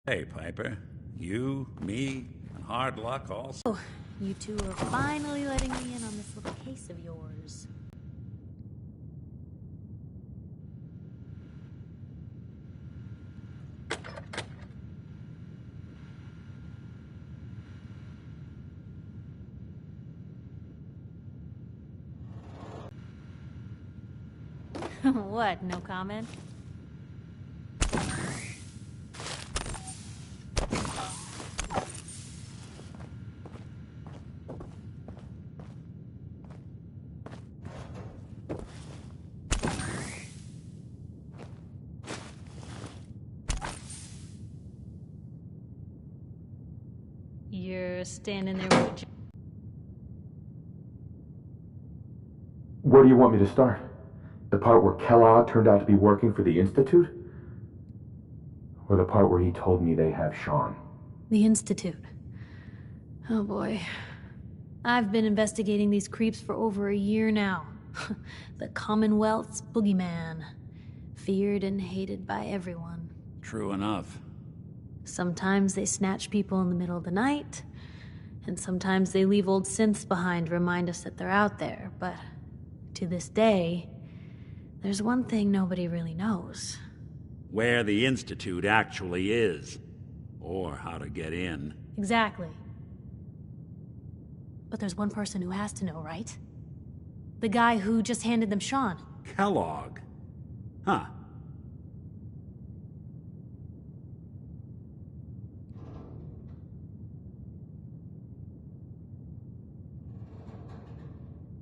Hey, Piper. You, me, and Hard Luck also. Oh, you two are finally letting me in on this little case of yours. What, no comment? You're standing there with Where do you want me to start? The part where Kellogg turned out to be working for the Institute? Or the part where he told me they have Sean? the Institute. Oh boy. I've been investigating these creeps for over a year now. The Commonwealth's boogeyman. Feared and hated by everyone. True enough. Sometimes they snatch people in the middle of the night, and sometimes they leave old synths behind to remind us that they're out there, but to this day, there's one thing nobody really knows. Where the Institute actually is. Or how to get in. Exactly. But there's one person who has to know, right? The guy who just handed them Sean. Kellogg. Huh.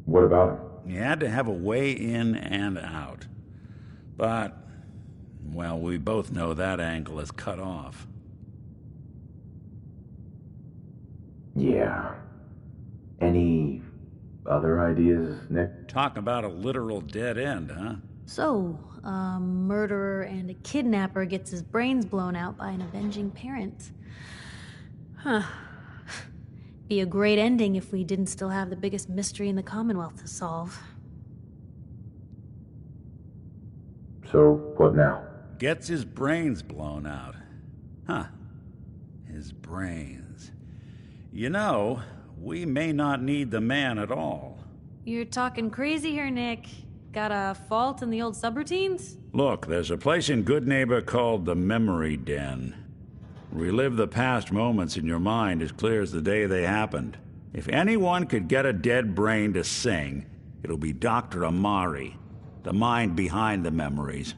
What about him? He had to have a way in and out. But, well, we both know that angle is cut off. Yeah. Any other ideas, Nick? Talk about a literal dead end, huh? So, a murderer and a kidnapper gets his brains blown out by an avenging parent. Huh. Be a great ending if we didn't still have the biggest mystery in the Commonwealth to solve. So, what now? Gets his brains blown out. Huh. His brains. You know, we may not need the man at all. You're talking crazy here, Nick. Got a fault in the old subroutines? Look, there's a place in Good Neighbor called the Memory Den. Relive the past moments in your mind as clear as the day they happened. If anyone could get a dead brain to sing, it'll be Dr. Amari, the mind behind the memories.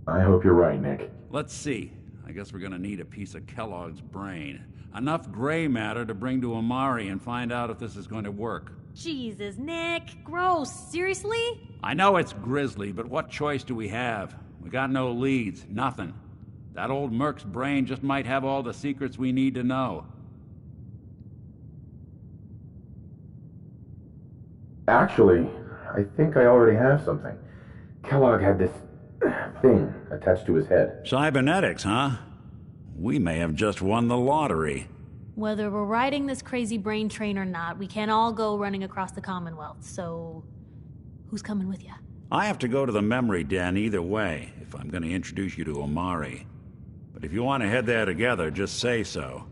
I hope you're right, Nick. Let's see. I guess we're gonna need a piece of Kellogg's brain. Enough gray matter to bring to Amari and find out if this is going to work. Jesus, Nick. Gross. Seriously? I know it's grisly, but what choice do we have? We got no leads, nothing. That old Merc's brain just might have all the secrets we need to know. Actually, I think I already have something. Kellogg had this thing attached to his head. Cybernetics, huh? We may have just won the lottery. Whether we're riding this crazy brain train or not, we can't all go running across the Commonwealth, so who's coming with you? I have to go to the Memory Den either way, if I'm going to introduce you to Amari. But if you want to head there together, just say so.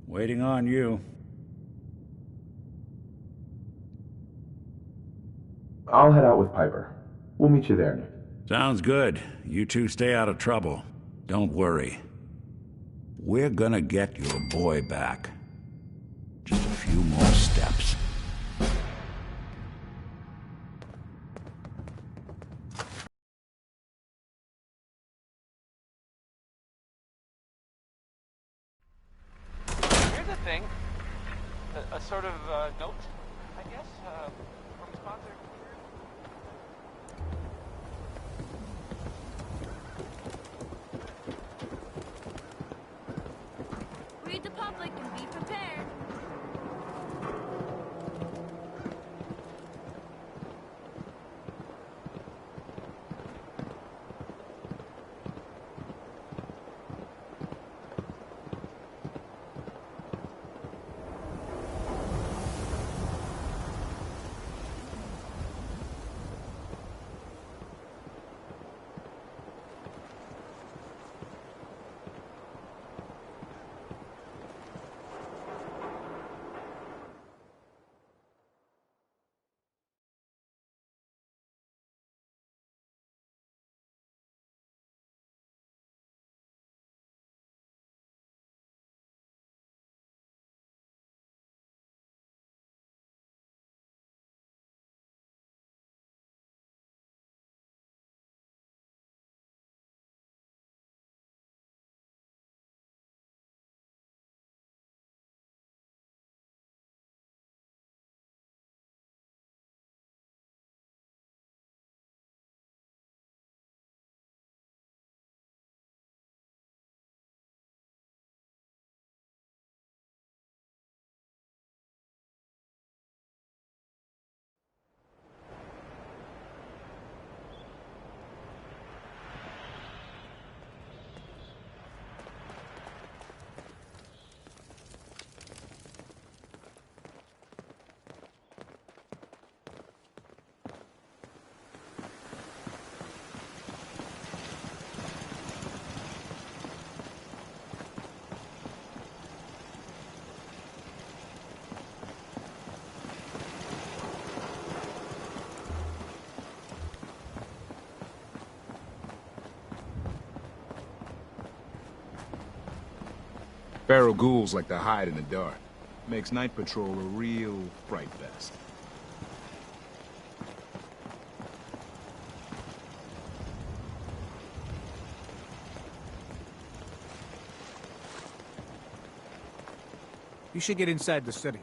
Waiting on you. I'll head out with Piper. We'll meet you there, Nick. Sounds good. You two stay out of trouble. Don't worry. We're gonna get your boy back. Just a few more steps. Here's a thing. A sort of note, I guess, from a sponsor. Read the public and be prepared. Feral ghouls like to hide in the dark. Makes night patrol a real fright fest. You should get inside the city.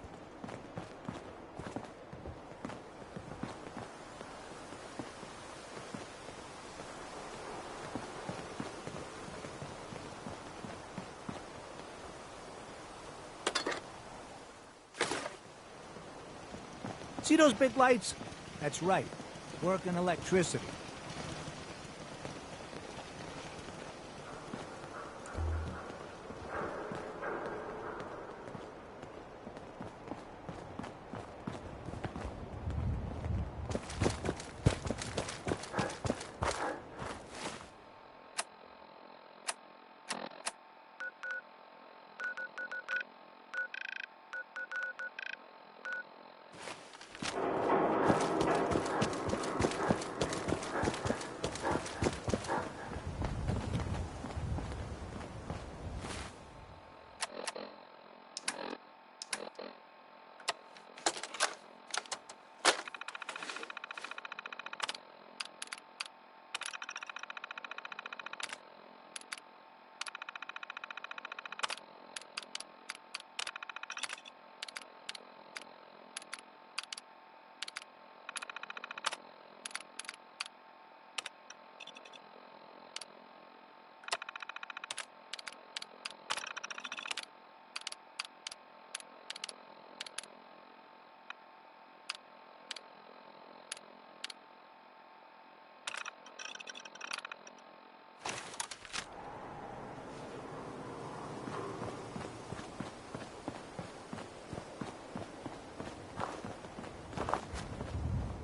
See those big lights? That's right. Working electricity.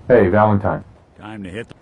Hey, Valentine. Time to hit the...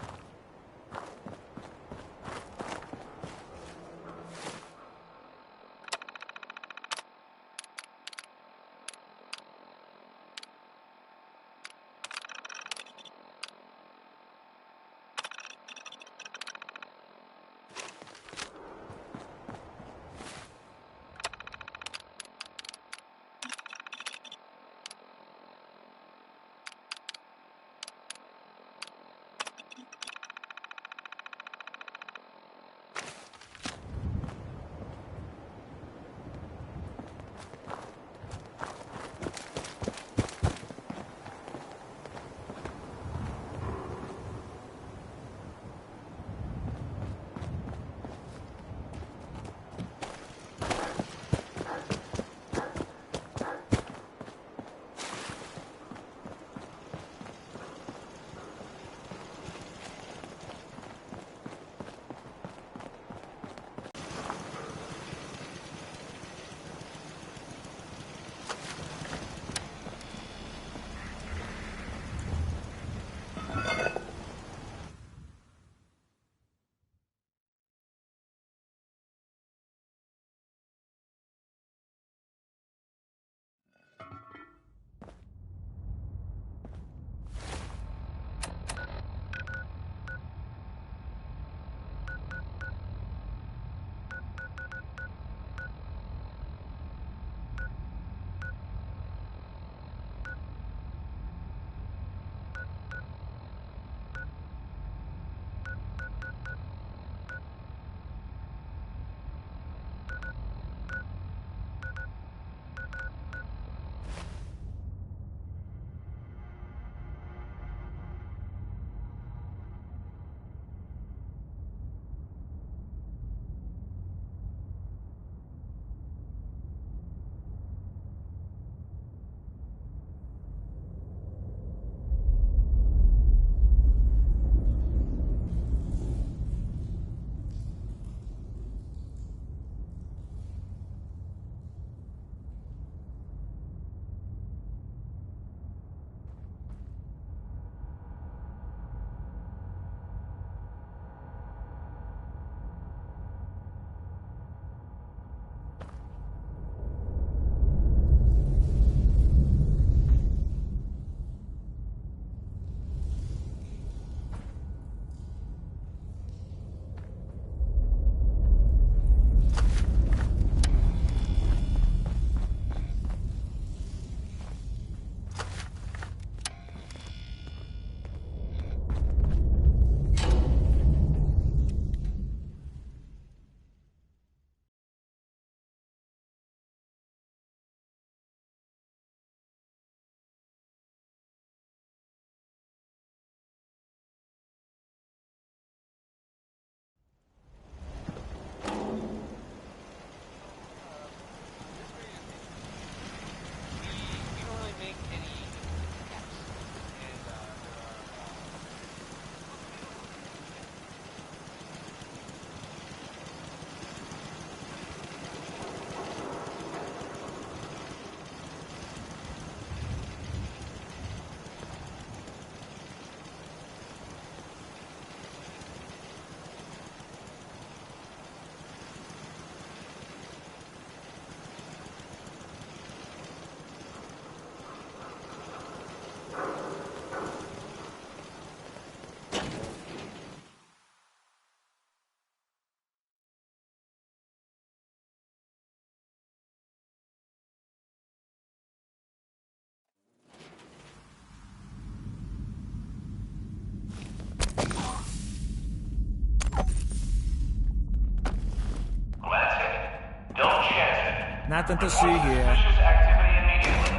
Nothing to see here. Suspicious activity immediately.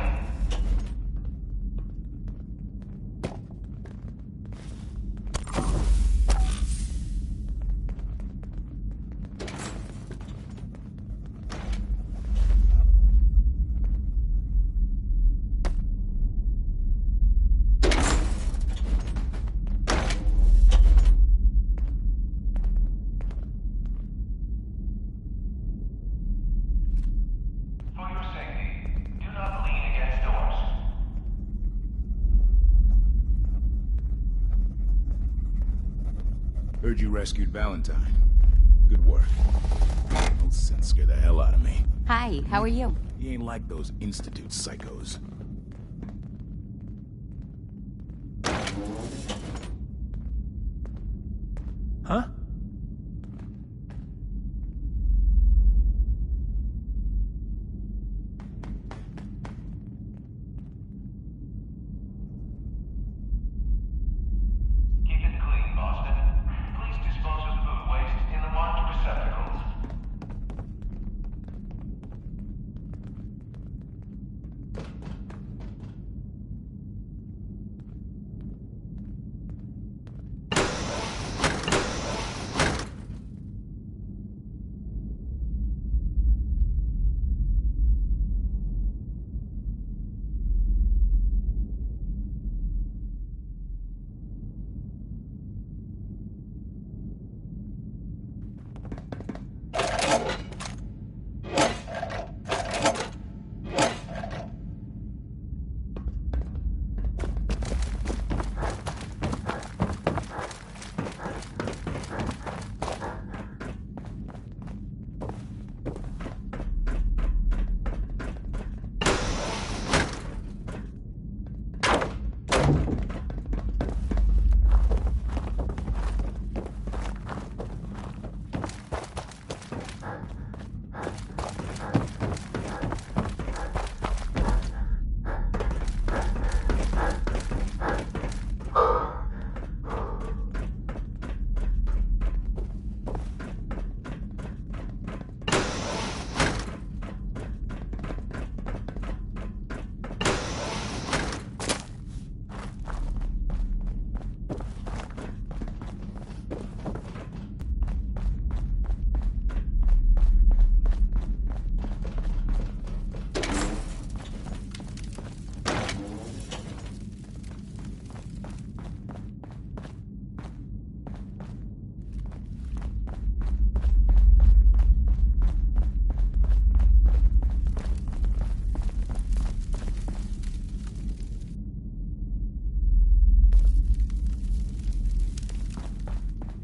For your safety, do not lean against doors. Heard you rescued Valentine. Good work. Those synths scare the hell out of me. Hi, how are you? He ain't like those Institute psychos. Huh? Keep it clean, Boston. Please dispose of food waste in the marked receptacles.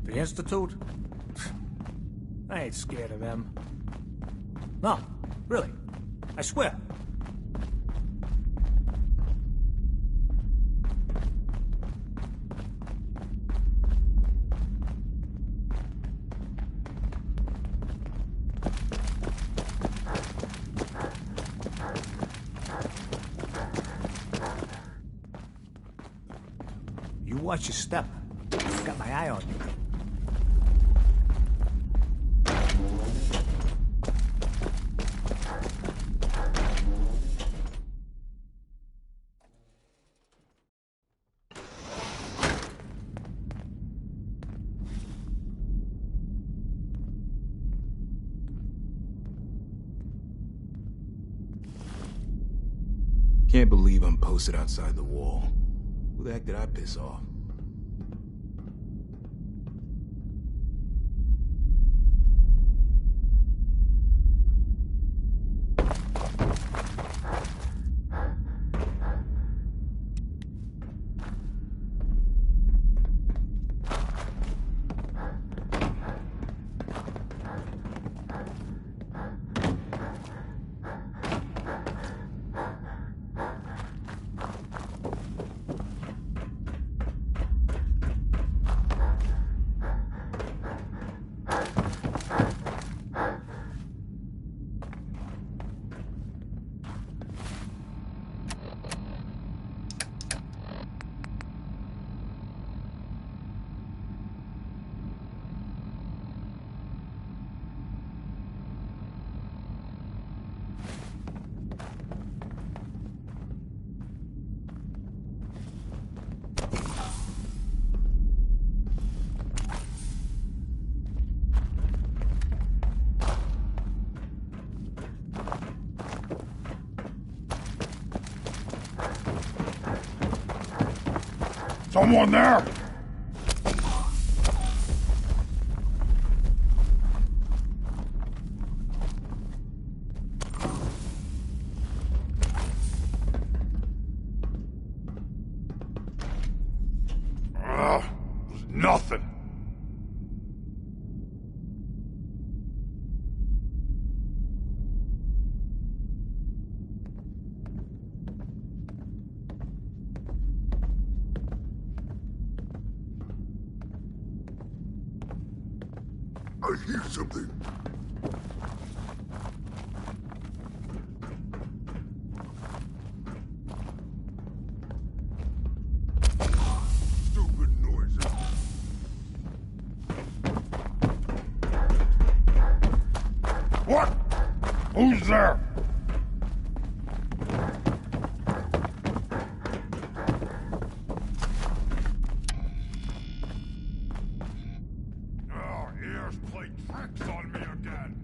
The Institute? I ain't scared of them. No, really. I swear. You watch your step. Got my eye on you. Can't believe I'm posted outside the wall. Who the heck did I piss off? Someone there? There's nothing. I hear something. Stupid noises. What? Who's there? Oh, ears play tricks on me again.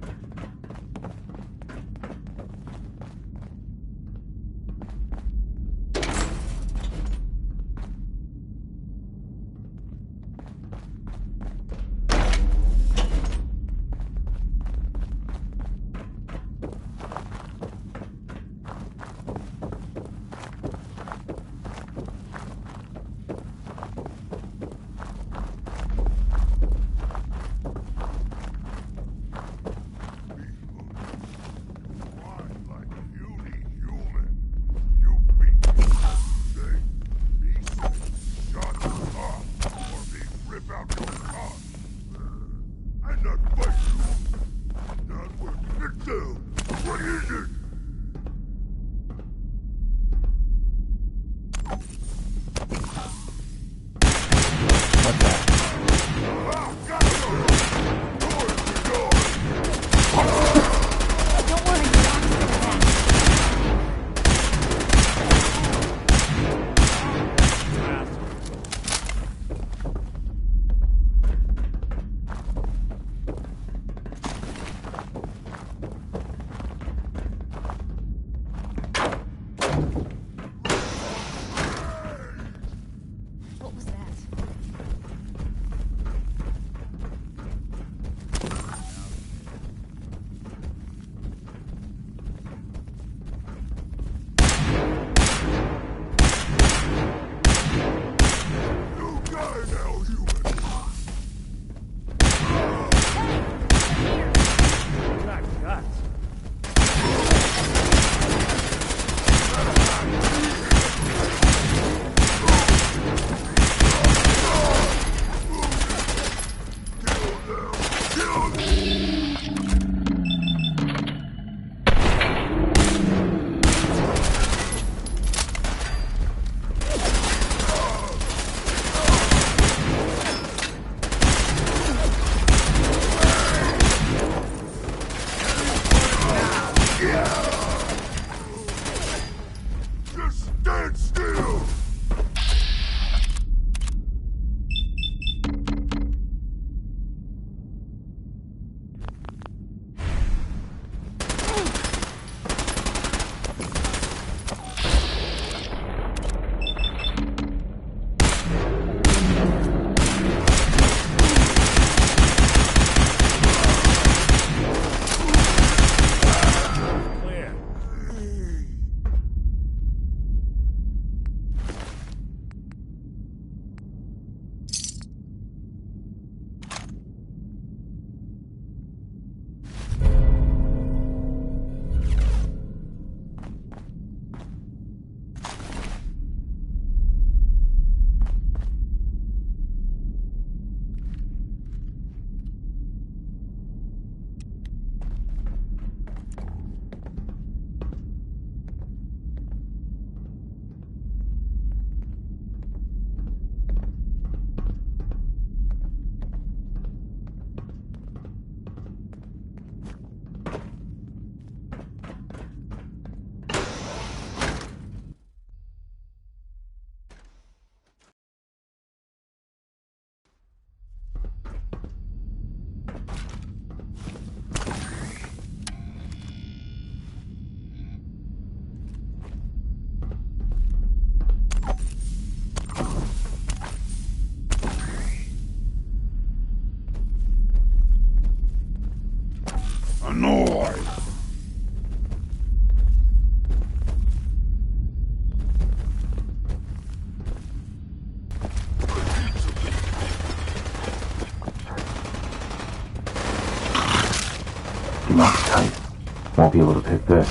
Won't be able to pick this.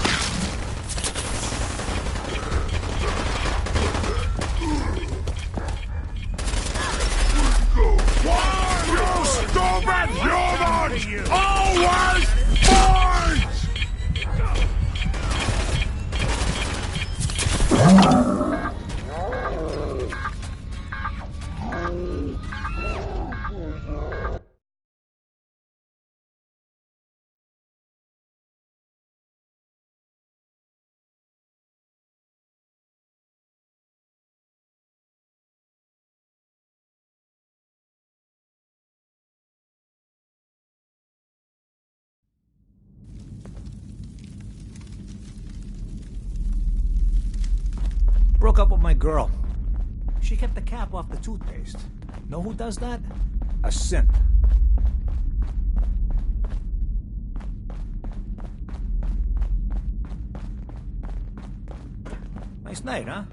You stupid humans! Always fight! Broke up with my girl. She kept the cap off the toothpaste. Know who does that? A simp. Nice night, huh?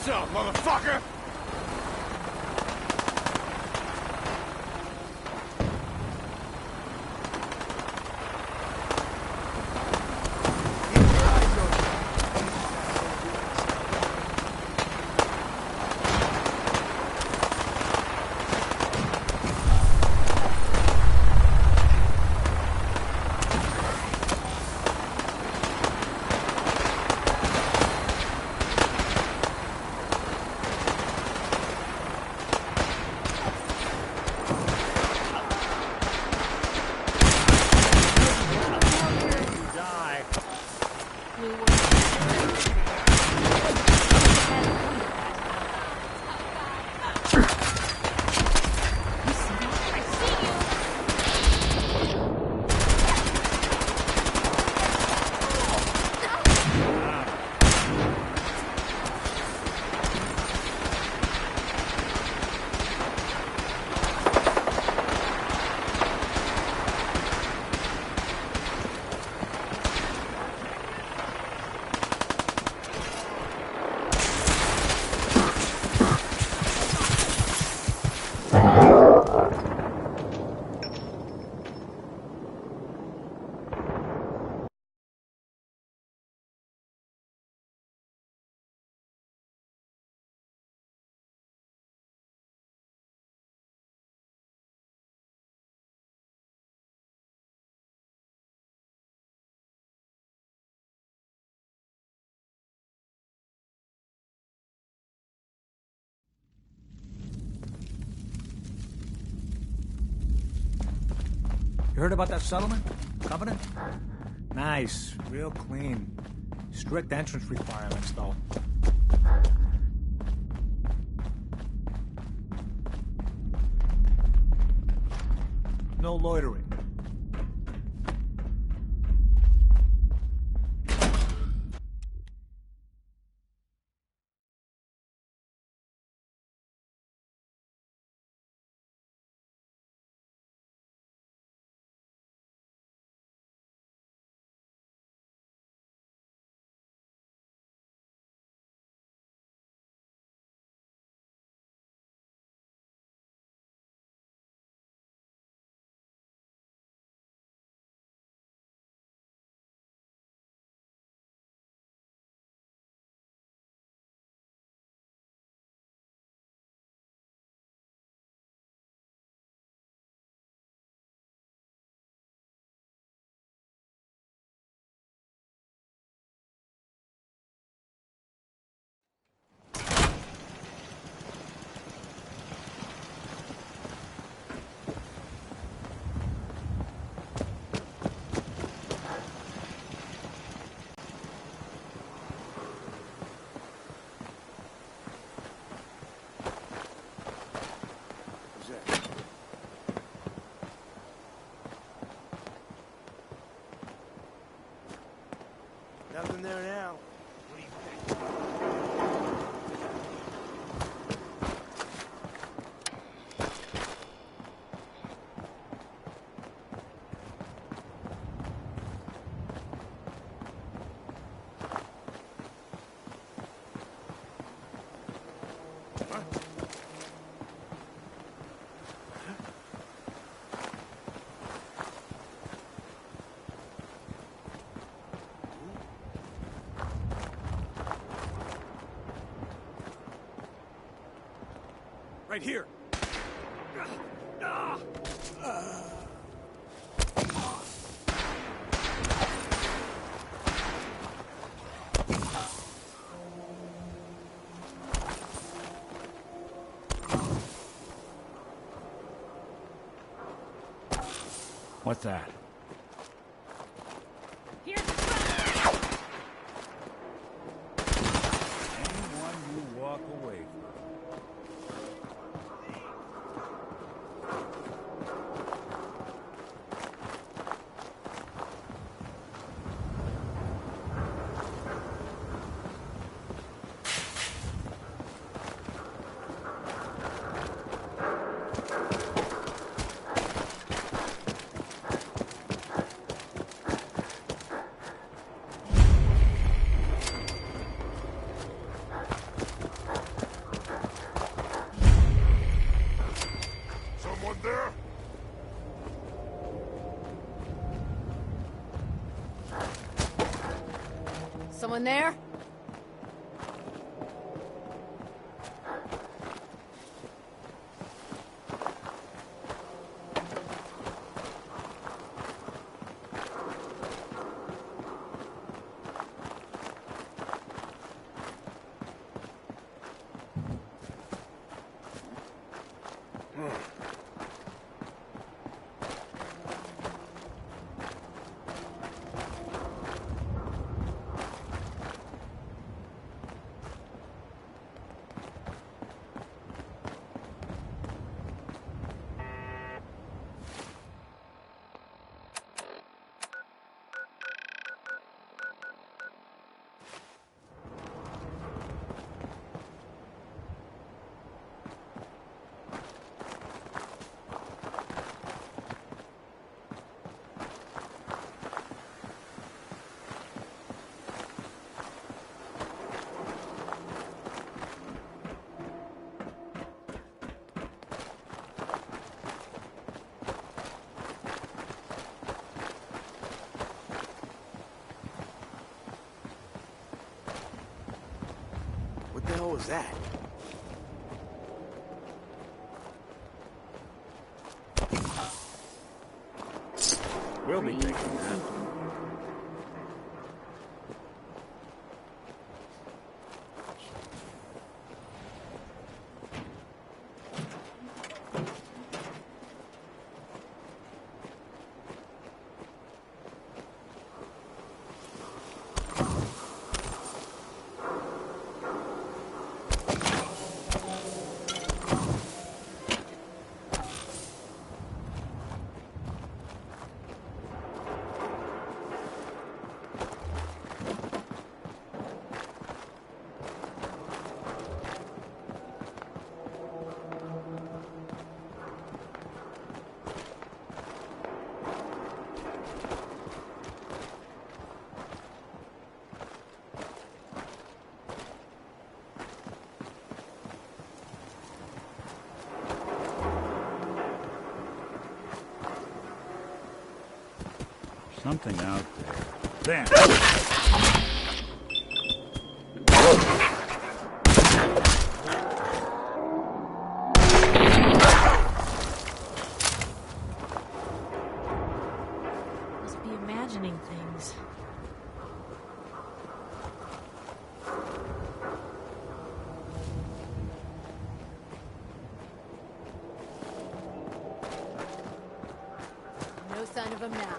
What's up, motherfucker? You heard about that settlement? Covenant? Nice. Real clean. Strict entrance requirements, though. No loitering. Nothing there now. What do you think? Right here. What's that? Anyone you walk away from. Nothing there? What the hell was that? We'll be taking that. Something out there. There! Must be imagining things. No sign of him now.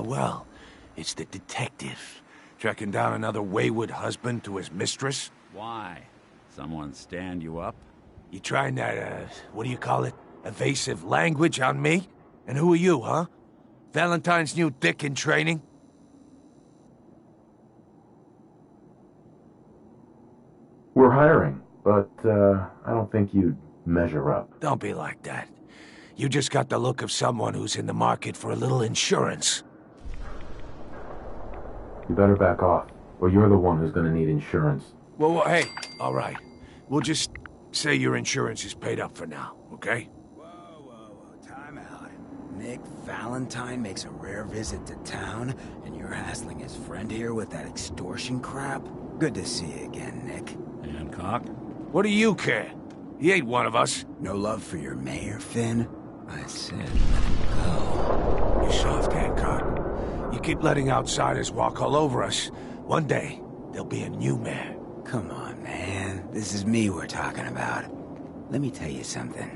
Well. It's the detective. Tracking down another wayward husband to his mistress. Why? Someone stand you up? You trying that, what do you call it? Evasive language on me? And who are you, huh? Valentine's new dick in training? We're hiring, but I don't think you'd measure up. Don't be like that. You just got the look of someone who's in the market for a little insurance. You better back off, or you're the one who's gonna need insurance. Well, hey, all right. We'll just say your insurance is paid up for now, okay? Whoa, time out. Nick Valentine makes a rare visit to town, and you're hassling his friend here with that extortion crap? Good to see you again, Nick. Hancock? What do you care? He ain't one of us. No love for your mayor, Finn? I said let him go. You soft, Hancock. You keep letting outsiders walk all over us. One day, there'll be a new mayor. Come on, man. This is me we're talking about. Let me tell you something.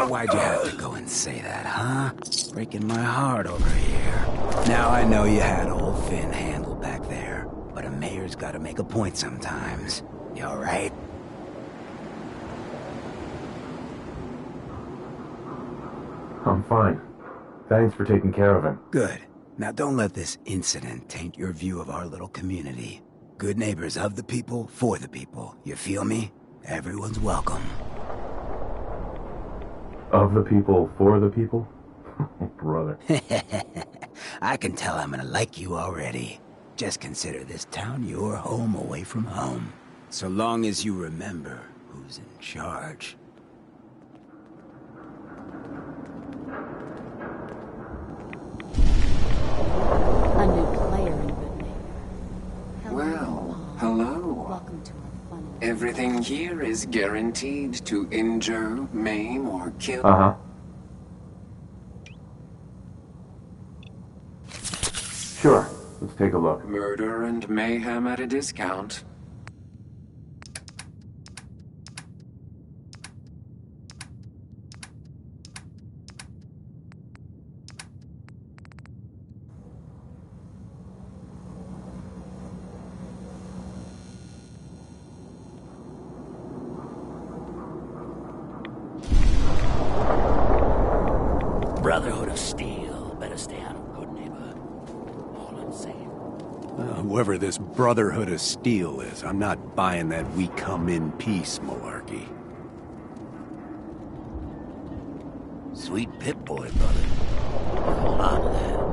Why'd you have to go and say that, huh? Breaking my heart over here. Now I know you had old Finn handled back there, but a mayor's gotta make a point sometimes. You alright? I'm fine. Thanks for taking care of him. Good. Now don't let this incident taint your view of our little community. Good neighbors of the people, for the people. You feel me? Everyone's welcome. Of the people, for the people? Brother. I can tell I'm gonna like you already. Just consider this town your home away from home. So long as you remember who's in charge. A new player in Good Neighbor. Well, hello. Welcome to our fun. Everything here is guaranteed to injure, maim, or kill. Uh-huh. Sure. Let's take a look. Murder and mayhem at a discount. Brotherhood of Steel. Better stay out of Good Neighbor. All I'm saying. Whoever this Brotherhood of Steel is, I'm not buying that we come in peace malarkey. Sweet Pip-Boy, brother. Hold on to that.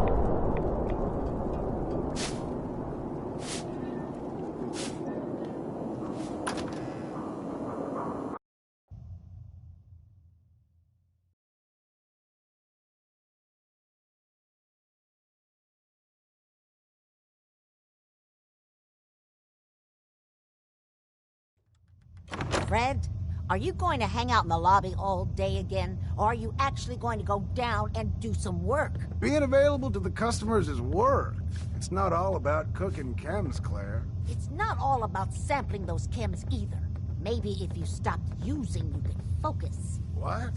Fred, are you going to hang out in the lobby all day again, or are you actually going to go down and do some work? Being available to the customers is work. It's not all about cooking chems, Claire. It's not all about sampling those chems either. Maybe if you stopped using, you could focus. What?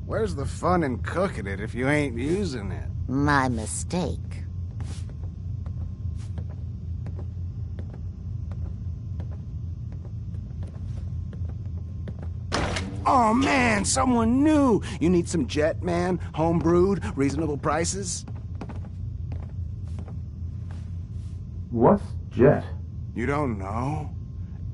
Where's the fun in cooking it if you ain't using it? My mistake. Oh man, someone new! You need some Jet, man? Homebrewed, reasonable prices? What's Jet? You don't know?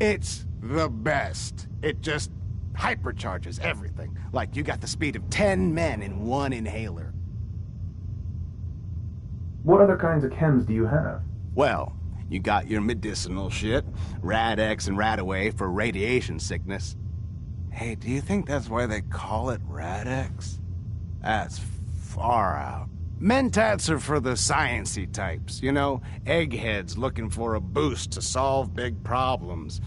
It's the best. It just hypercharges everything. Like you got the speed of 10 men in one inhaler. What other kinds of chems do you have? Well, you got your medicinal shit, Rad-X and Rad-Away for radiation sickness. Hey, do you think that's why they call it Rad-X? That's far out. Mentats are for the sciencey types, you know, eggheads looking for a boost to solve big problems.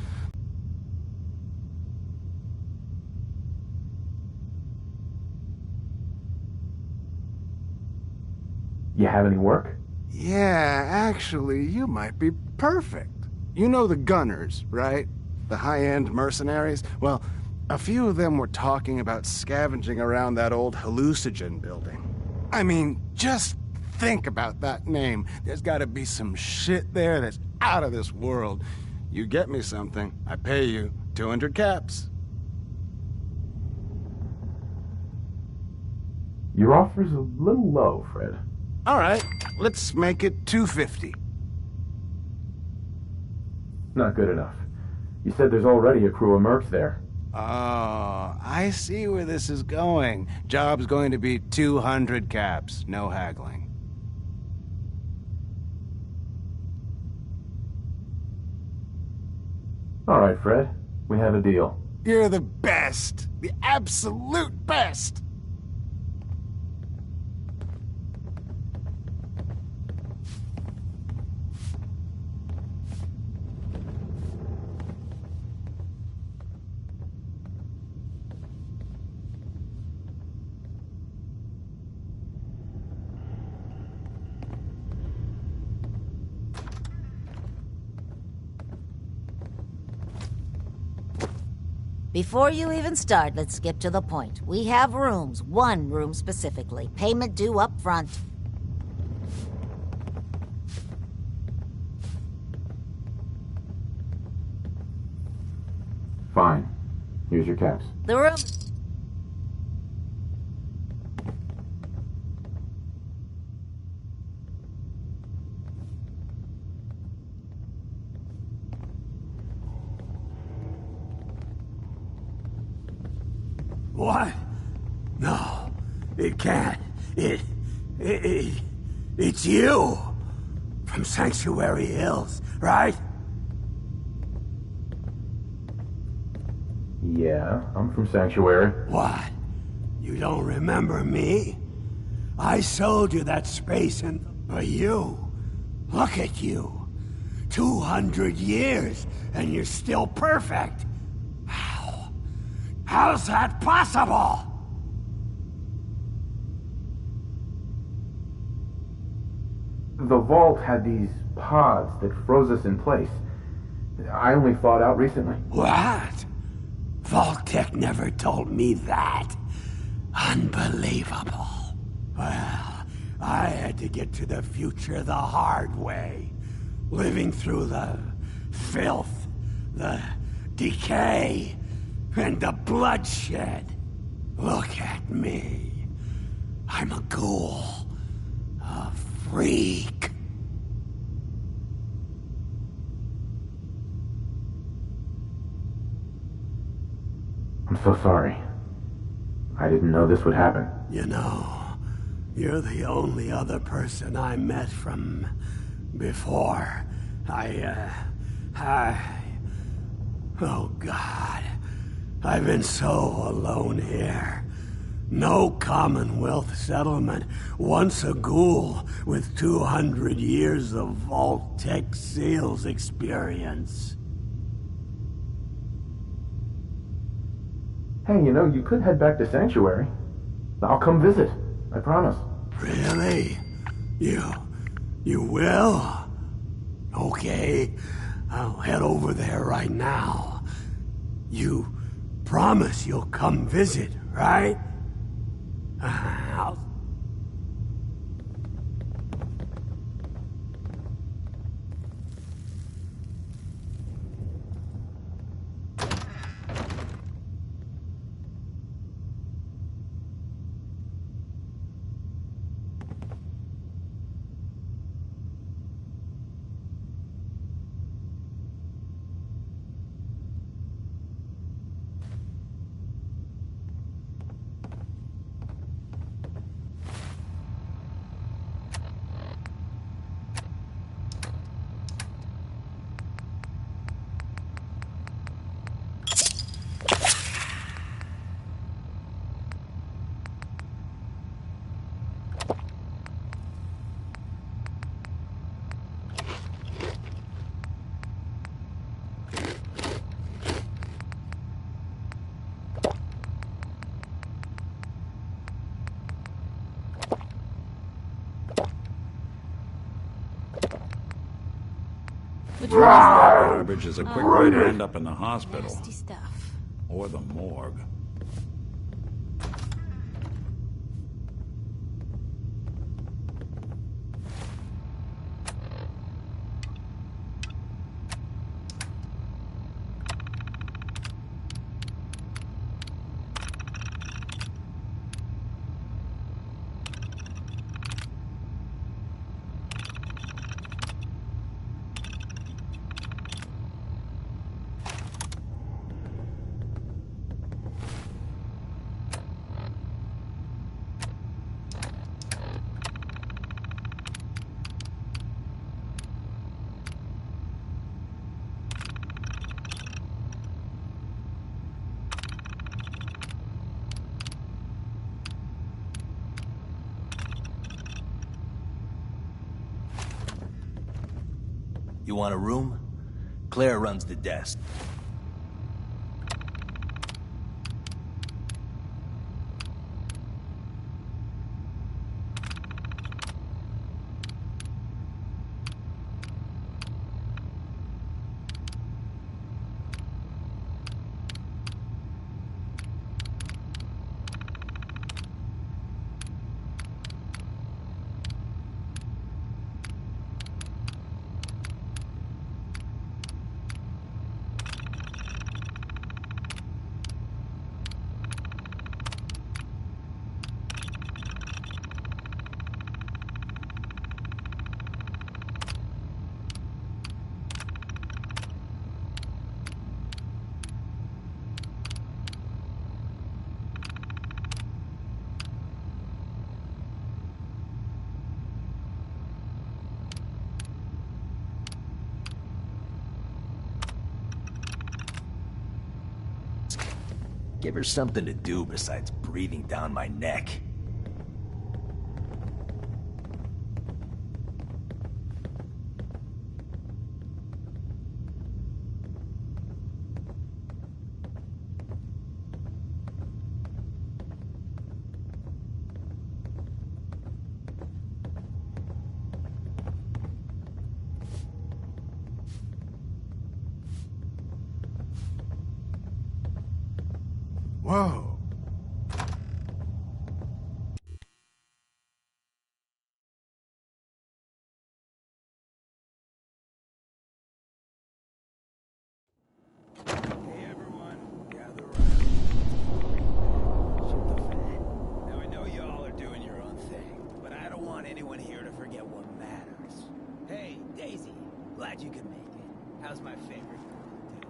You have any work? Yeah, actually, you might be perfect. You know the Gunners, right? The high-end mercenaries? Well, a few of them were talking about scavenging around that old hallucinogen building. I mean, just think about that name. There's gotta be some shit there that's out of this world. You get me something, I pay you 200 caps. Your offer's a little low, Fred. All right, let's make it 250. Not good enough. You said there's already a crew of mercs there. Oh, I see where this is going. Job's going to be 200 caps, no haggling. All right, Fred. We have a deal. You're the best. The absolute best. Before you even start, let's skip to the point. We have rooms, one room specifically. Payment due up front. Fine. Here's your caps. The room... What? No, it can't. It's you! From Sanctuary Hills, right? Yeah, I'm from Sanctuary. What? You don't remember me? I sold you that space and... for you. Look at you. 200 years, and you're still perfect. How? How's that possible? The vault had these pods that froze us in place. I only thawed out recently. What? Vault Tech never told me that. Unbelievable. Well, I had to get to the future the hard way. Living through the filth, the decay, and the bloodshed. Look at me. I'm a ghoul. A freak. I'm so sorry. I didn't know this would happen. You know, you're the only other person I met from before. Oh God. I've been so alone here. No Commonwealth settlement. Once a ghoul with 200 years of Vault Tech sales experience. Hey, you know, you could head back to Sanctuary. I'll come visit. I promise. Really? You will? Okay, I'll head over there right now. You promise you'll come visit, right? I'll... Garbage is a quick way to end up in the hospital. Nasty stuff. Or the morgue. You want a room? Claire runs the desk. Give her something to do besides breathing down my neck. Whoa. Now I know y'all are doing your own thing, but I don't want anyone here to forget what matters. Hey, Daisy, glad you could make it. How's my favorite girl doing?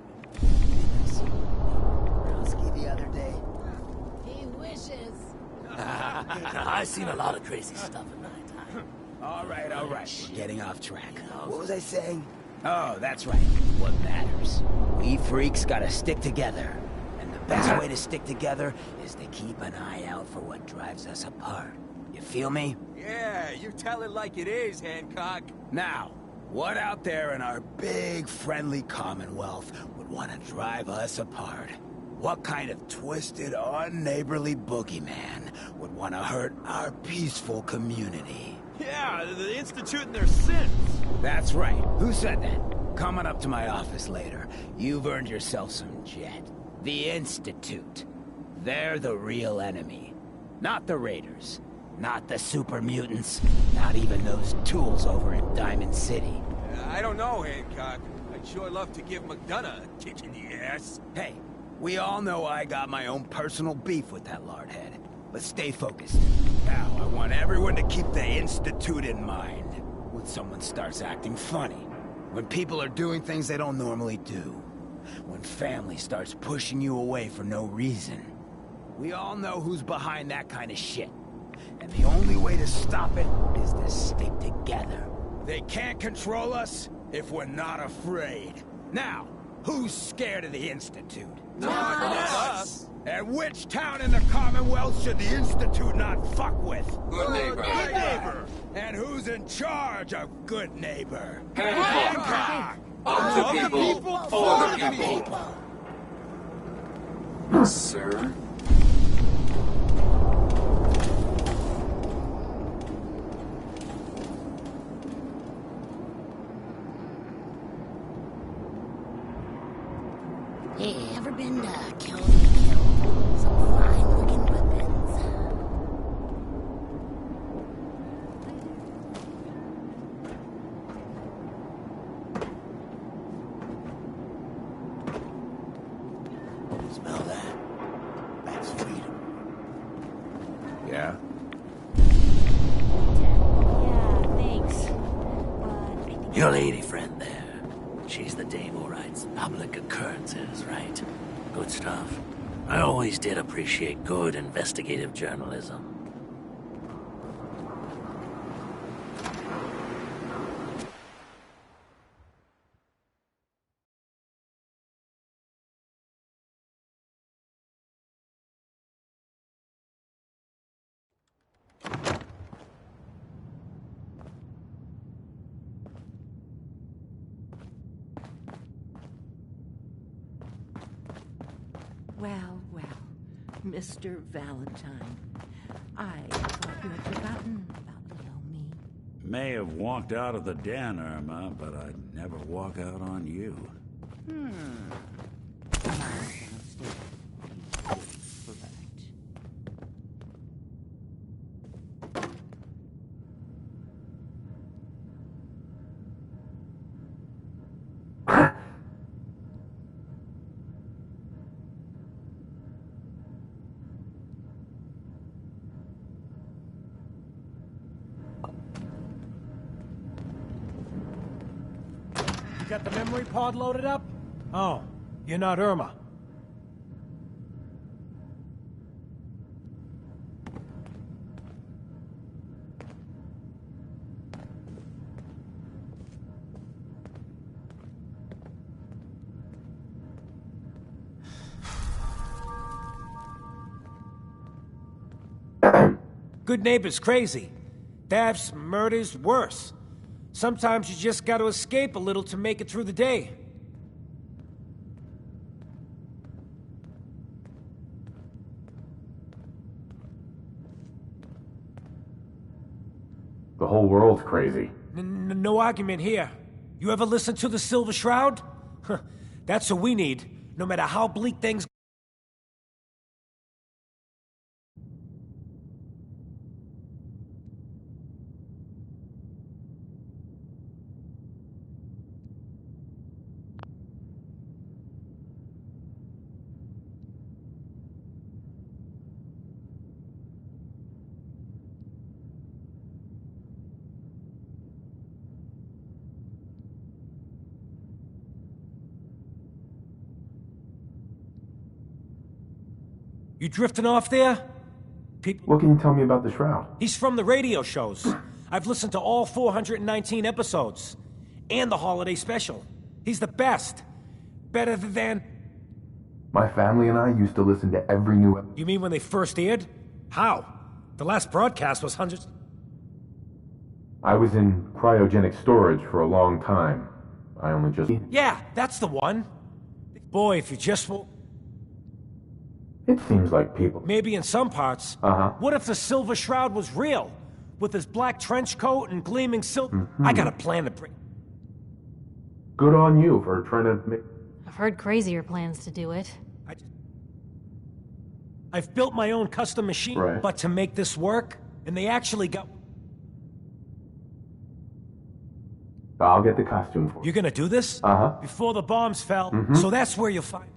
Browski the other day. He wishes. I've seen a lot of crazy stuff in my time. All right. We're getting off track. What was I saying? Oh, that's right. What matters. We freaks gotta stick together. And the best way to stick together is to keep an eye out for what drives us apart. You feel me? Yeah, you tell it like it is, Hancock. Now, what out there in our big, friendly Commonwealth would want to drive us apart? What kind of twisted, unneighborly boogeyman would want to hurt our peaceful community? Yeah, the Institute and their sins. That's right. Who said that? Coming up to my office later. You've earned yourself some jet. The Institute. They're the real enemy. Not the Raiders. Not the super mutants. Not even those tools over in Diamond City. I don't know, Hancock. I'd sure love to give McDonough a kick in the ass. Hey, we all know I got my own personal beef with that lardhead. But stay focused. Now, I want everyone to keep the Institute in mind. When someone starts acting funny. When people are doing things they don't normally do. When family starts pushing you away for no reason. We all know who's behind that kind of shit. And the only way to stop it is to stick together. They can't control us if we're not afraid. Now, who's scared of the Institute? Not us. And which town in the Commonwealth should the Institute not fuck with? Good neighbor. Good neighbor. And who's in charge of good neighbor? Hancock. Of the people, for the people. Sir? Hey, ever been to Kill the Kill? Some fine-looking weapons. Smell that? That's freedom. Yeah? Yeah, thanks. But I think Your lady friend there. She's the dame who writes public occurrences, right? Good stuff. I always did appreciate good investigative journalism. Well, Mr. Valentine, I thought you had forgotten about little me. May have walked out of the den, Irma, but I'd never walk out on you. You got the memory pod loaded up? Oh, you're not Irma. Good neighbor's crazy. Thefts, murders, worse. Sometimes you just gotta escape a little to make it through the day. The whole world's crazy. No argument here. You ever listen to the Silver Shroud? That's what we need, no matter how bleak things. You drifting off there? What can you tell me about the Shroud? He's from the radio shows. I've listened to all 419 episodes. And the holiday special. He's the best. Better than... My family and I used to listen to every new... You mean when they first aired? How? The last broadcast was hundreds... I was in cryogenic storage for a long time. I only just... Yeah, that's the one. Boy, if you just... It seems like people... Maybe in some parts. Uh-huh. What if the Silver Shroud was real? With his black trench coat and gleaming silver... I got a plan to bring... Good on you for trying to make... I've heard crazier plans to do it. I've built my own custom machine, right. But to make this work, and they actually got... I'll get the costume for you. You're gonna do this? Uh-huh. Before the bombs fell, so that's where you'll find...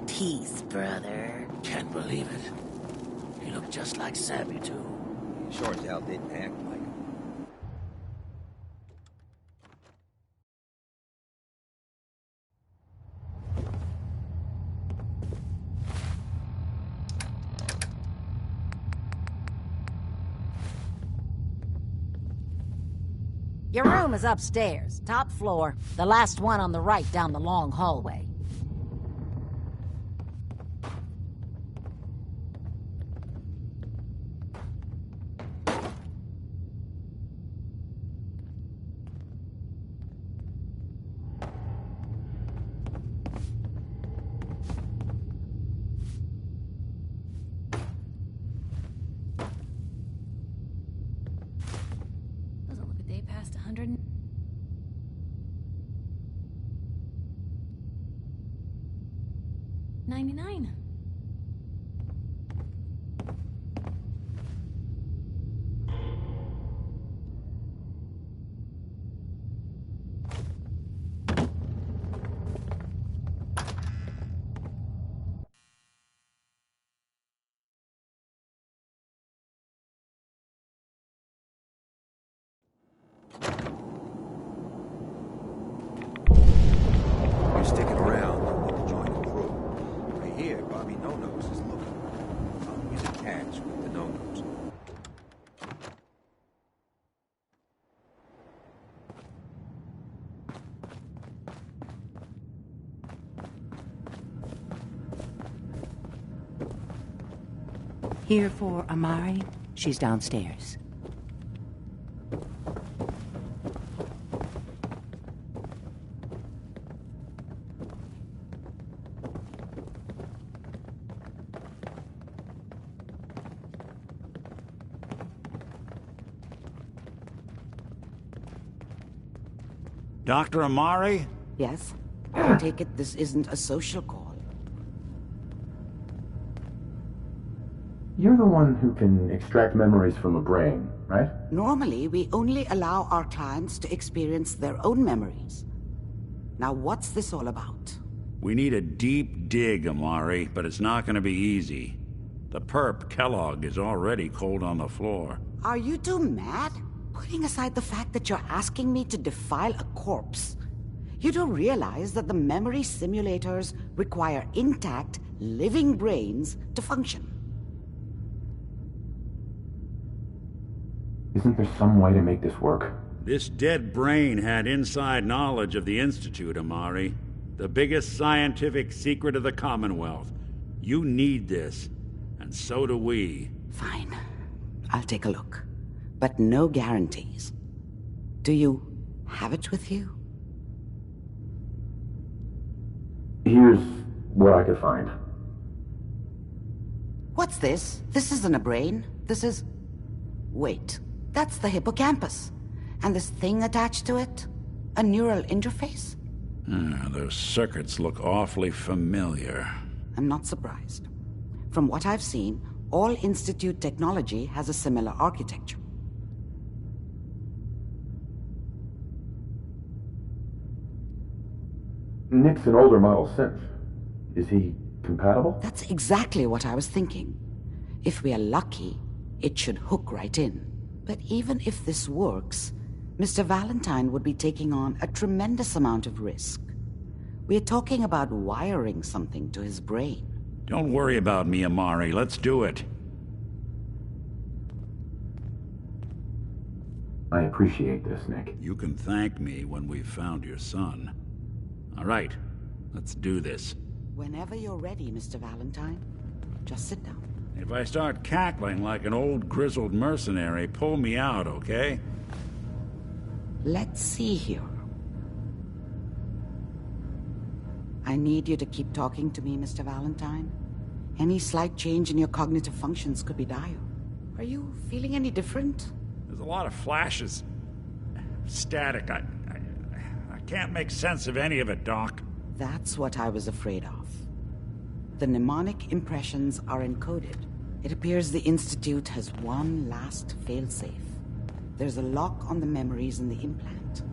Teeth, brother. Can't believe it. You look just like Sammy, too. Sure as hell didn't act like him. Your room is upstairs, top floor, the last one on the right down the long hallway. Doesn't look a day past 100. 99. You're sticking around to join the crew. Right here, Bobby No-Nose is looking. He's attached with the No-Nose. Here for Amari. She's downstairs. Dr. Amari? Yes? I take it this isn't a social call. You're the one who can extract memories from a brain, right? Normally, we only allow our clients to experience their own memories. Now, what's this all about? We need a deep dig, Amari, but it's not going to be easy. The perp, Kellogg, is already cold on the floor. Are you two mad? Putting aside the fact that you're asking me to defile a corpse, you don't realize that the memory simulators require intact, living brains to function. Isn't there some way to make this work? This dead brain had inside knowledge of the Institute, Amari. The biggest scientific secret of the Commonwealth. You need this, and so do we. Fine. I'll take a look. But no guarantees. Do you have it with you? Here's what I could find. What's this? This isn't a brain. This is... Wait. That's the hippocampus. And this thing attached to it? A neural interface? Those circuits look awfully familiar. I'm not surprised. From what I've seen, all Institute technology has a similar architecture. Nick's an older model synth. Is he compatible? That's exactly what I was thinking. If we are lucky, it should hook right in. But even if this works, Mr. Valentine would be taking on a tremendous amount of risk. We're talking about wiring something to his brain. Don't worry about me, Amari. Let's do it. I appreciate this, Nick. You can thank me when we've found your son. All right, let's do this. Whenever you're ready, Mr. Valentine, just sit down. If I start cackling like an old grizzled mercenary, pull me out, okay? Let's see here. I need you to keep talking to me, Mr. Valentine. Any slight change in your cognitive functions could be dire. Are you feeling any different? There's a lot of flashes. Static. I can't make sense of any of it, Doc. That's what I was afraid of. The mnemonic impressions are encoded. It appears the Institute has one last failsafe. There's a lock on the memories in the implant.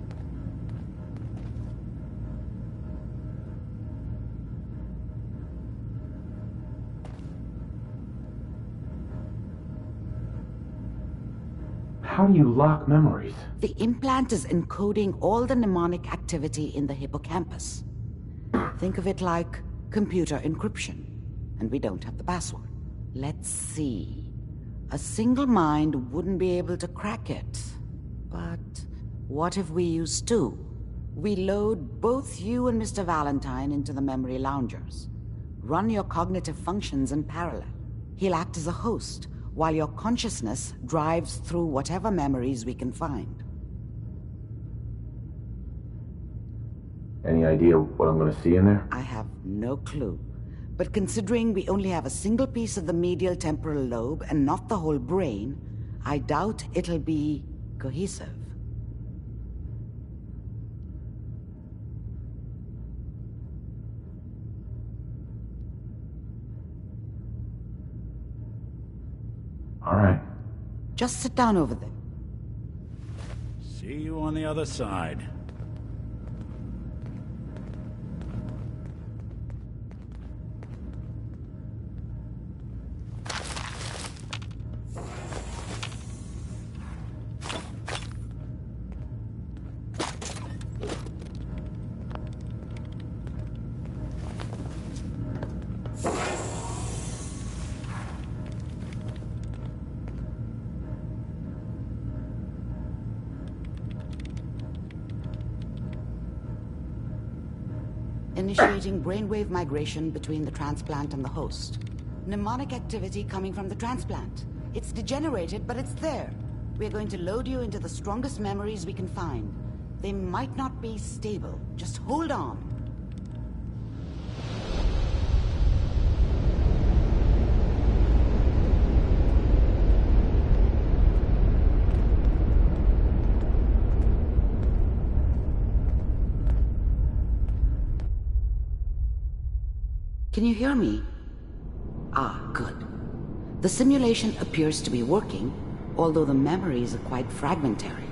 How do you lock memories? The implant is encoding all the mnemonic activity in the hippocampus. Think of it like computer encryption, and we don't have the password. Let's see. A single mind wouldn't be able to crack it. But what if we use two? We load both you and Mr. Valentine into the memory loungers. Run your cognitive functions in parallel. He'll act as a host, while your consciousness drives through whatever memories we can find. Any idea what I'm going to see in there? I have no clue. But considering we only have a single piece of the medial temporal lobe and not the whole brain, I doubt it'll be cohesive. All right. Just sit down over there. See you on the other side. Initiating brainwave migration between the transplant and the host. Mnemonic activity coming from the transplant. It's degenerated, but it's there. We're going to load you into the strongest memories we can find. They might not be stable. Just hold on. Can you hear me? Ah, good. The simulation appears to be working, although the memories are quite fragmentary.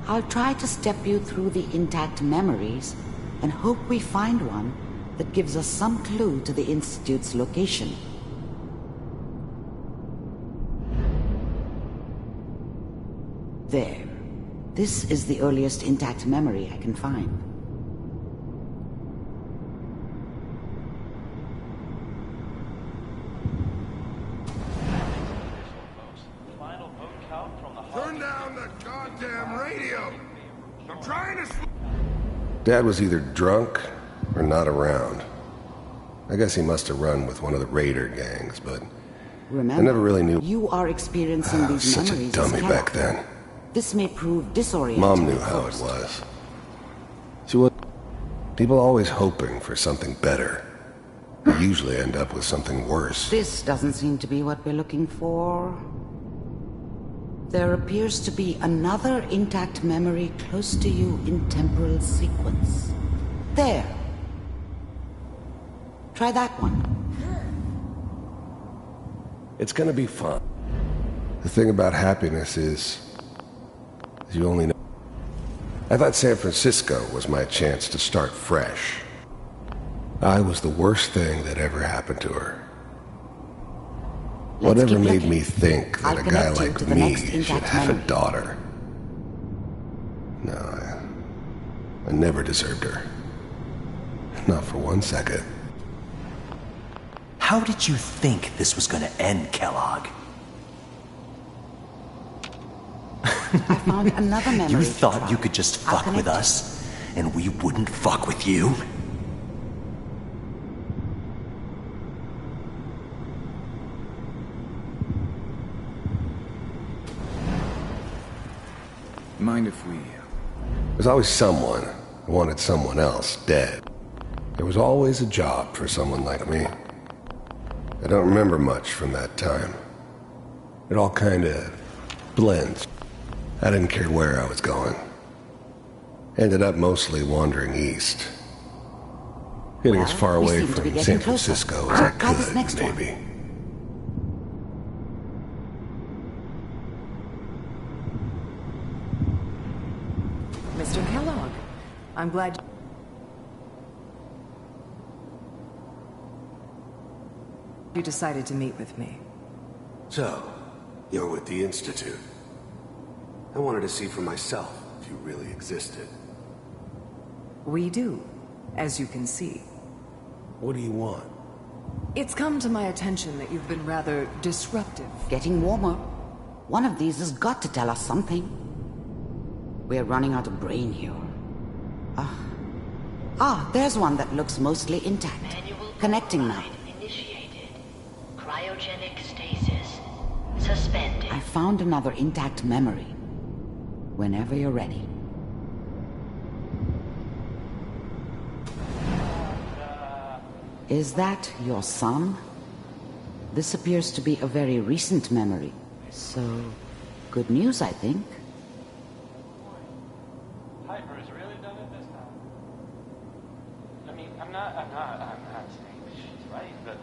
I'll try to step you through the intact memories and hope we find one that gives us some clue to the Institute's location. There. This is the earliest intact memory I can find. Turn down the goddamn radio! I'm trying to... Dad was either drunk or not around. I guess he must have run with one of the raider gangs, but Remember, I never really knew. You are experiencing these Such a memories dummy as back then. This may prove disorienting. Mom knew at how it first. was. She was. People always hoping for something better. They usually end up with something worse. This doesn't seem to be what we're looking for. There appears to be another intact memory close to you in temporal sequence. There. Try that one. It's gonna be fun. The thing about happiness is you only know. I thought San Francisco was my chance to start fresh. I was the worst thing that ever happened to her. Whatever made me think that a guy like me should have a daughter? No, I never deserved her. Not for 1 second. How did you think this was gonna end, Kellogg? I found another memory. You thought you could just fuck with us, and we wouldn't fuck with you? Mind if we... There's always someone who wanted someone else dead. There was always a job for someone like me. I don't remember much from that time. It all kind of blends. I didn't care where I was going. Ended up mostly wandering east. Getting as far away from San Francisco as I could, maybe. Mr. Kellogg, I'm glad you decided to meet with me. So, you're with the Institute. I wanted to see for myself if you really existed. We do, as you can see. What do you want? It's come to my attention that you've been rather disruptive. Getting warmer. One of these has got to tell us something. We're running out of brain here. There's one that looks mostly intact. Connecting now. Initiated. Cryogenic stasis. Suspended. I found another intact memory. Whenever you're ready. Is that your son? This appears to be a very recent memory. So, good news, I think. Piper's really done it this time. I mean, I'm not saying she's right, but...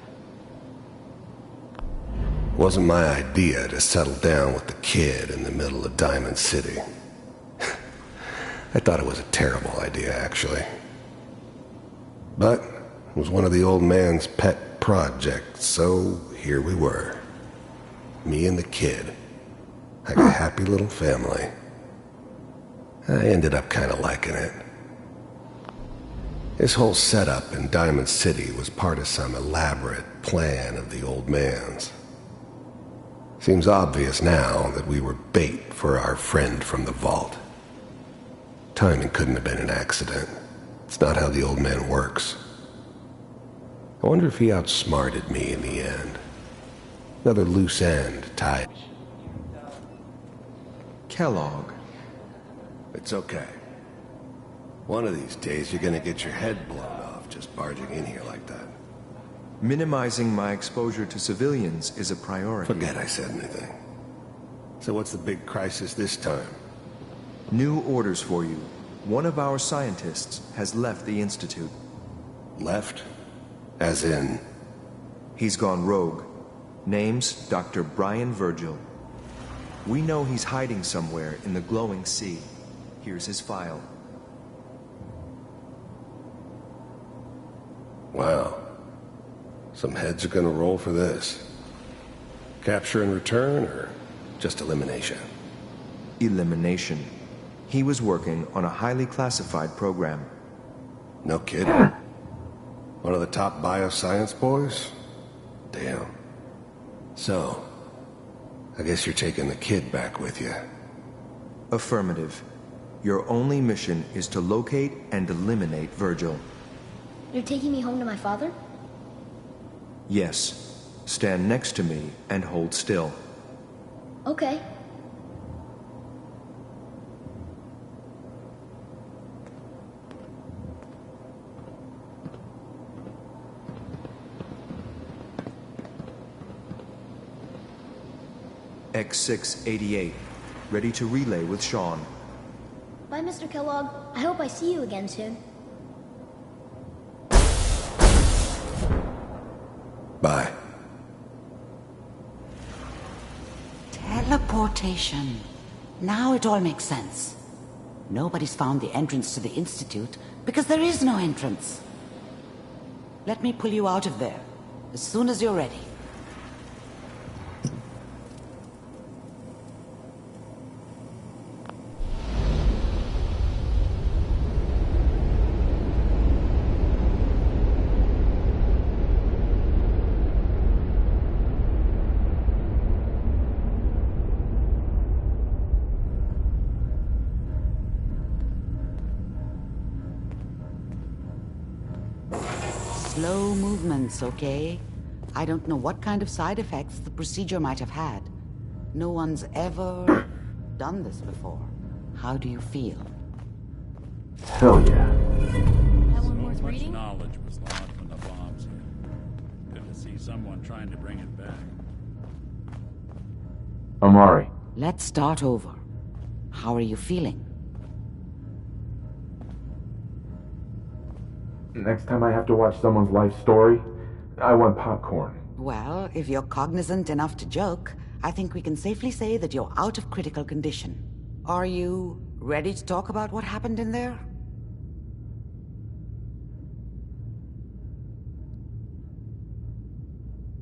It wasn't my idea to settle down with the kid in the middle of Diamond City. I thought it was a terrible idea, actually. But it was one of the old man's pet projects, so here we were. Me and the kid. Like a happy little family. I ended up kind of liking it. This whole setup in Diamond City was part of some elaborate plan of the old man's. Seems obvious now that we were bait for our friend from the vault. Timing couldn't have been an accident. It's not how the old man works. I wonder if he outsmarted me in the end. Another loose end tied. Kellogg. It's okay. One of these days you're gonna get your head blown off just barging in here like that. Minimizing my exposure to civilians is a priority. Forget I said anything. So what's the big crisis this time? New orders for you. One of our scientists has left the Institute. Left? As in? He's gone rogue. Name's Dr. Brian Virgil. We know he's hiding somewhere in the glowing sea. Here's his file. Wow. Some heads are gonna roll for this. Capture and return, or just elimination? elimination. He was working on a highly classified program. No kidding. One of the top bioscience boys? Damn. So, I guess you're taking the kid back with you. Affirmative. Your only mission is to locate and eliminate Virgil. You're taking me home to my father? Yes. Stand next to me and hold still. Okay. X688, ready to relay with Sean. Bye, Mr. Kellogg. I hope I see you again soon. Bye. Teleportation. Now it all makes sense. Nobody's found the entrance to the Institute because there is no entrance. Let me pull you out of there as soon as you're ready. Slow movements, okay? I don't know what kind of side effects the procedure might have had. No one's ever done this before. How do you feel? Hell yeah. That one worth So much reading? knowledge was lost when the bombs hit. Good to see someone trying to bring it back. Amari. Let's start over. How are you feeling? Next time I have to watch someone's life story, I want popcorn. Well, if you're cognizant enough to joke, I think we can safely say that you're out of critical condition. Are you ready to talk about what happened in there?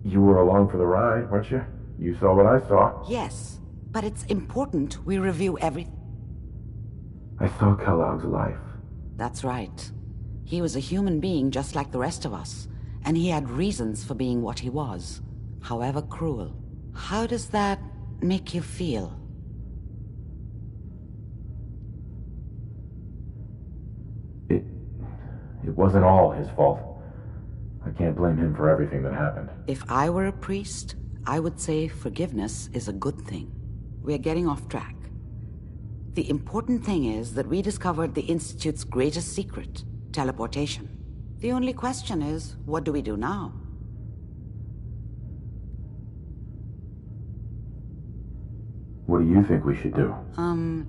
You were along for the ride, weren't you? You saw what I saw. Yes, but it's important we review everything. I saw Kellogg's life. That's right. He was a human being just like the rest of us, and he had reasons for being what he was, however cruel. How does that make you feel? It wasn't all his fault. I can't blame him for everything that happened. If I were a priest, I would say forgiveness is a good thing. We're getting off track. The important thing is that we discovered the Institute's greatest secret, teleportation. The only question is, what do we do now? What do you think we should do?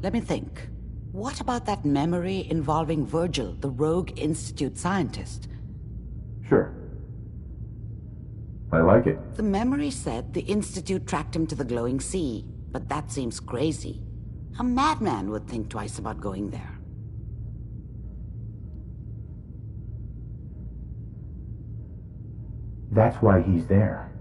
Let me think. What about that memory involving Virgil, the rogue Institute scientist? Sure. I like it. The memory said the Institute tracked him to the glowing sea, but that seems crazy. A madman would think twice about going there. That's why he's there.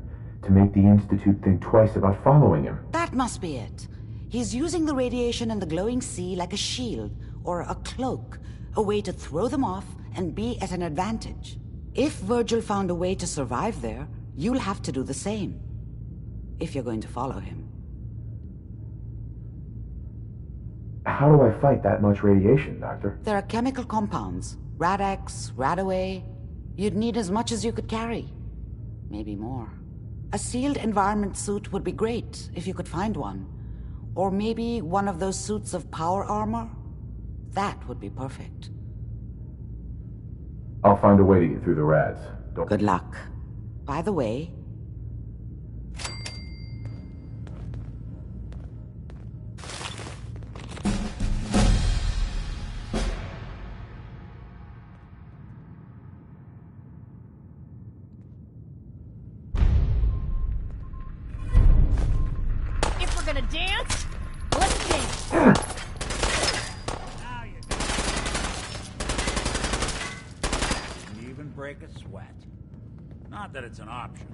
To make the Institute think twice about following him. That must be it. He's using the radiation in the glowing sea like a shield, or a cloak, a way to throw them off and be at an advantage. If Virgil found a way to survive there, you'll have to do the same. If you're going to follow him. How do I fight that much radiation, Doctor? There are chemical compounds. Rad-X, Radaway. You'd need as much as you could carry. Maybe more. A sealed environment suit would be great, if you could find one. Or maybe one of those suits of power armor? That would be perfect. I'll find a way to get through the rads. Good luck. By the way... If we're gonna dance, let's dance. Now you didn't even break a sweat. Not that it's an option.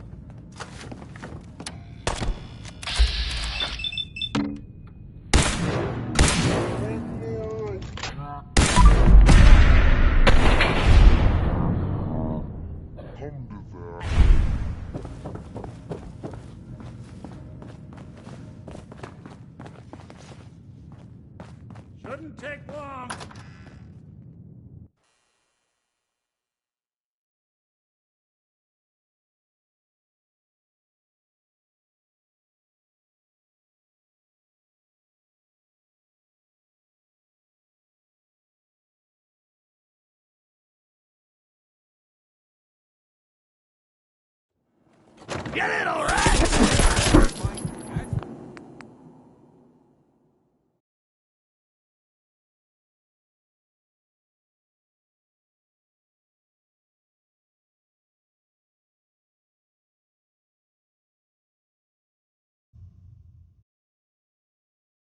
Shouldn't take long. Get in already!